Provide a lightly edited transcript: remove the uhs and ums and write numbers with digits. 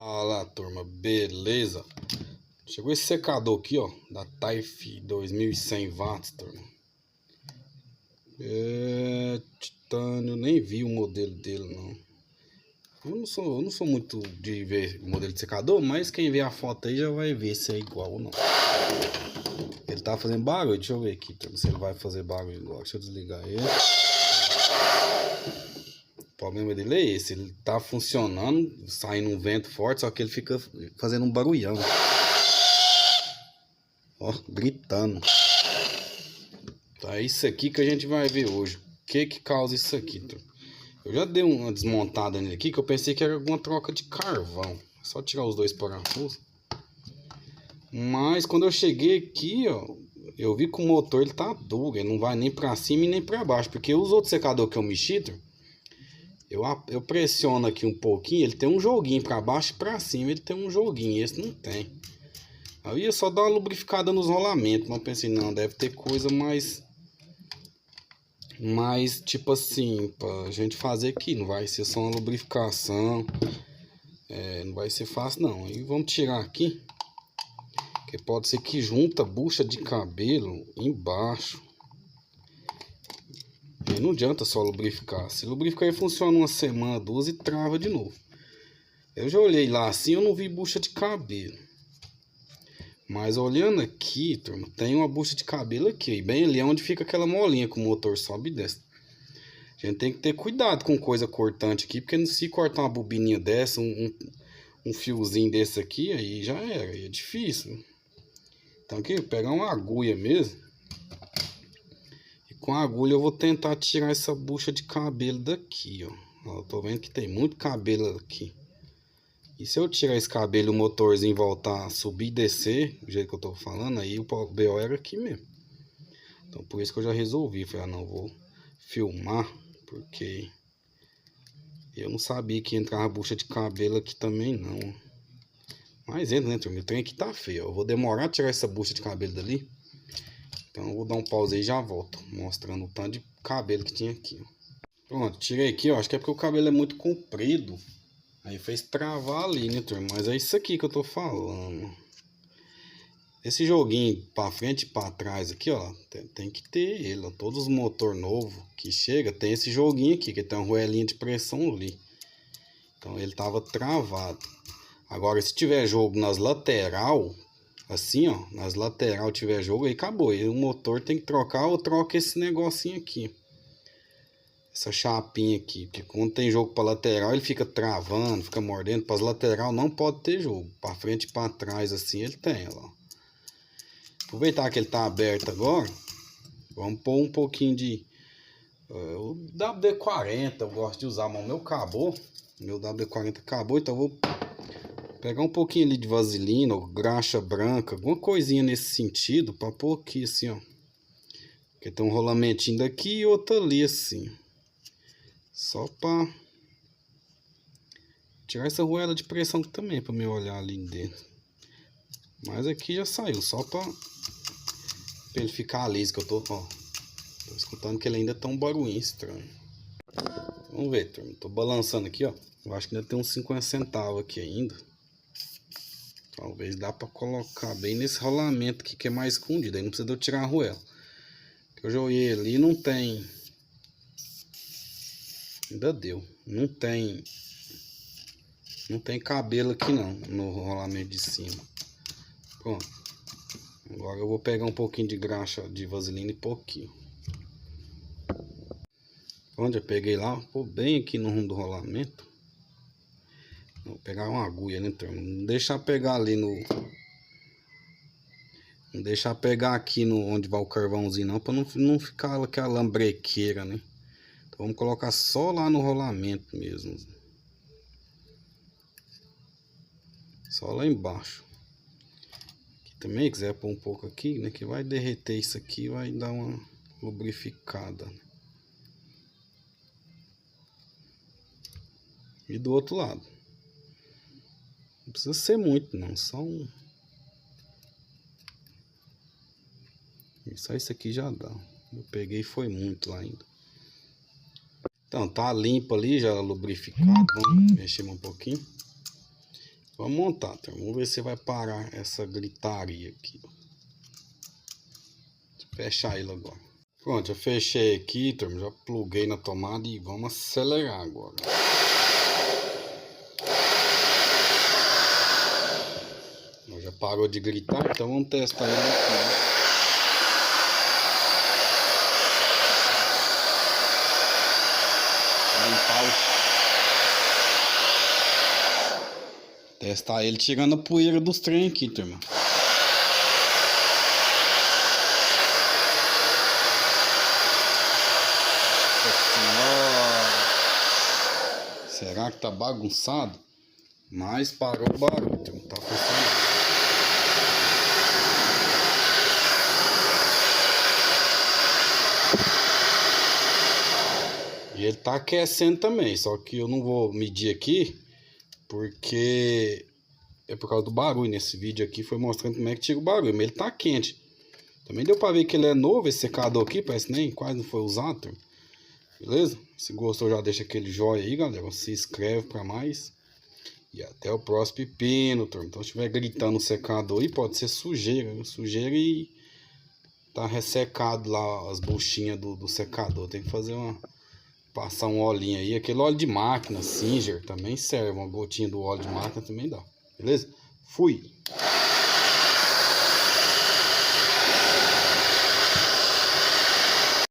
Fala, turma, beleza? Chegou esse secador aqui, ó, da Taif 2100 watts, turma. É titânio, nem vi o modelo dele, não. Eu não sou muito de ver o modelo de secador, mas quem vê a foto aí já vai ver se é igual ou não. Ele tá fazendo barulho, deixa eu ver aqui, turma, se ele vai fazer barulho igual. Deixa eu desligar ele. O problema dele é esse, ele tá funcionando, saindo um vento forte, só que ele fica fazendo um barulhão. Ó, gritando. Então é isso aqui que a gente vai ver hoje. O que causa isso aqui, turma? Eu já dei uma desmontada nele aqui, que eu pensei que era alguma troca de carvão. É só tirar os dois parafusos. Mas quando eu cheguei aqui, ó, eu vi que o motor ele tá duro, ele não vai nem pra cima e nem pra baixo. Porque os outros secadores que eu mexi, eu pressiono aqui um pouquinho, ele tem um joguinho pra baixo e pra cima, ele tem um joguinho, esse não tem. Aí ia só dar uma lubrificada nos rolamentos, mas eu pensei, não, deve ter coisa mais tipo assim, pra gente fazer aqui, não vai ser só uma lubrificação, não vai ser fácil não. Aí vamos tirar aqui, que pode ser que junta bucha de cabelo embaixo. E não adianta só lubrificar. Se lubrificar aí funciona uma semana, duas e trava de novo. Eu já olhei lá assim, eu não vi bucha de cabelo. Mas olhando aqui, turma, tem uma bucha de cabelo aqui. Bem ali é onde fica aquela molinha que o motor sobe e desce. A gente tem que ter cuidado com coisa cortante aqui, porque se cortar uma bobininha dessa, um fiozinho desse aqui, aí já era, aí é difícil. Então aqui, vou pegar uma agulha mesmo. Com a agulha eu vou tentar tirar essa bucha de cabelo daqui, ó. Eu tô vendo que tem muito cabelo aqui. E se eu tirar esse cabelo e o motorzinho voltar a subir e descer, do jeito que eu tô falando, aí o BO era aqui mesmo. Então por isso que eu já resolvi. Falei, não, vou filmar, porque eu não sabia que entrava bucha de cabelo aqui também não. Mas entra, né, turma? O trem aqui tá feio, ó. Eu vou demorar a tirar essa bucha de cabelo dali. Então eu vou dar um pause aí e já volto, mostrando o tanto de cabelo que tinha aqui, ó. Pronto, tirei aqui, ó. Acho que é porque o cabelo é muito comprido. Aí fez travar ali, né, turma? Mas é isso aqui que eu tô falando. Esse joguinho pra frente e pra trás aqui, ó. Tem que ter ele, ó. Todos os motor novo que chega tem esse joguinho aqui, que tem uma roelinha de pressão ali. Então ele tava travado. Agora se tiver jogo nas lateral, assim, ó, nas lateral tiver jogo, aí acabou. Aí o motor tem que trocar ou troca esse negocinho aqui. Essa chapinha aqui, porque quando tem jogo para lateral ele fica travando, fica mordendo. Para as lateral não pode ter jogo, para frente e para trás assim ele tem, ó. Aproveitar que ele tá aberto agora, vamos pôr um pouquinho de o WD-40, eu gosto de usar, mas o meu acabou, meu WD-40 acabou, então eu vou pegar um pouquinho ali de vaselina ou graxa branca, alguma coisinha nesse sentido, para pôr aqui assim, ó. Porque tem um rolamentinho daqui e outro ali assim. Só para tirar essa roela de pressão também, para me olhar ali dentro. Mas aqui já saiu, só para ele ficar liso, que eu tô escutando que ele ainda tá um barulhinho estranho. Vamos ver, turma. Tô balançando aqui, ó. Eu acho que ainda tem uns 50 centavos aqui ainda. Talvez dá para colocar bem nesse rolamento aqui que é mais escondido. Aí não precisa de eu tirar a roela. Que eu joguei ali não tem. Ainda deu. Não tem cabelo aqui não, no rolamento de cima. Pronto. Agora eu vou pegar um pouquinho de graxa de vaselina e pouquinho. Onde eu peguei lá, pô, bem aqui no rumo do rolamento. Vou pegar uma agulha, né, turma? Não deixar pegar ali no... Não deixar pegar aqui no onde vai o carvãozinho não, para não ficar aquela lambrequeira, né? Então vamos colocar só lá no rolamento mesmo. Só lá embaixo. Aqui também, quiser pôr um pouco aqui, né? Que vai derreter isso aqui, vai dar uma lubrificada. E do outro lado. Não precisa ser muito não, só um... Só isso aqui já dá. Eu peguei foi muito lá ainda. Então, tá limpo ali, já lubrificado. Vamos mexer um pouquinho. Vamos montar, turma. Vamos ver se vai parar essa gritaria aqui. Deixa eu fechar ele agora. Pronto, eu fechei aqui, turma. Já pluguei na tomada e vamos acelerar agora. Já parou de gritar, então vamos testar ele aqui. Testar ele tirando a poeira dos trem aqui, turma. Será que tá bagunçado? Mas parou o barulho, turma. Tá funcionando. E ele tá aquecendo também, só que eu não vou medir aqui, porque é por causa do barulho. Nesse vídeo aqui foi mostrando como é que tira o barulho, mas ele tá quente. Também deu pra ver que ele é novo, esse secador aqui, parece nem quase não foi usado, turma. Beleza? Se gostou, já deixa aquele joinha aí, galera. Se inscreve pra mais. E até o próximo pepino, turma. Então se estiver gritando no secador aí, pode ser sujeira, viu? Sujeira e tá ressecado lá as buchinhas do secador. Tem que fazer passar um olhinho aí. Aquele óleo de máquina, Singer, também serve. Uma gotinha do óleo de máquina também dá. Beleza? Fui!